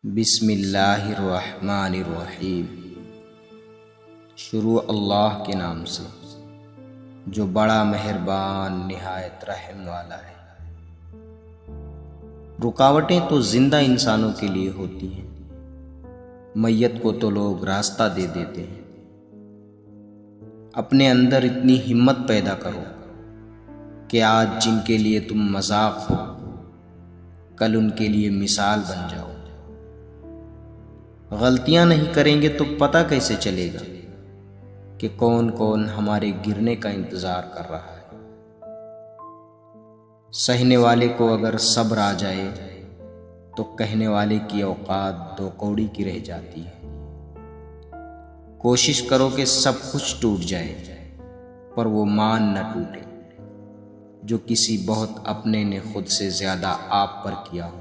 بسم اللہ الرحمن الرحیم۔ شروع اللہ کے نام سے جو بڑا مہربان نہایت رحم والا ہے۔ رکاوٹیں تو زندہ انسانوں کے لیے ہوتی ہیں، میت کو تو لوگ راستہ دے دیتے ہیں۔ اپنے اندر اتنی ہمت پیدا کرو کہ آج جن کے لیے تم مذاق ہو کل ان کے لیے مثال بن جاؤ۔ غلطیاں نہیں کریں گے تو پتہ کیسے چلے گا کہ کون کون ہمارے گرنے کا انتظار کر رہا ہے۔ سہنے والے کو اگر صبر آ جائے تو کہنے والے کی اوقات دو کوڑی کی رہ جاتی ہے۔ کوشش کرو کہ سب کچھ ٹوٹ جائے پر وہ مان نہ ٹوٹے جو کسی بہت اپنے نے خود سے زیادہ آپ پر کیا ہو۔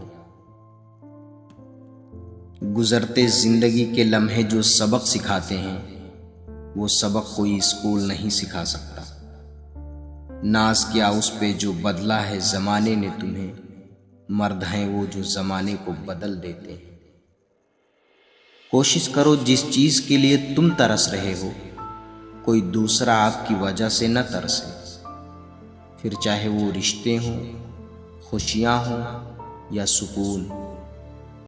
گزرتے زندگی کے لمحے جو سبق سکھاتے ہیں وہ سبق کوئی اسکول نہیں سکھا سکتا۔ ناز کیا اس پہ جو بدلا ہے زمانے نے تمہیں، مرد ہیں وہ جو زمانے کو بدل دیتے ہیں۔ کوشش کرو جس چیز کے لیے تم ترس رہے ہو کوئی دوسرا آپ کی وجہ سے نہ ترسے، پھر چاہے وہ رشتے ہوں، خوشیاں ہوں یا سکون۔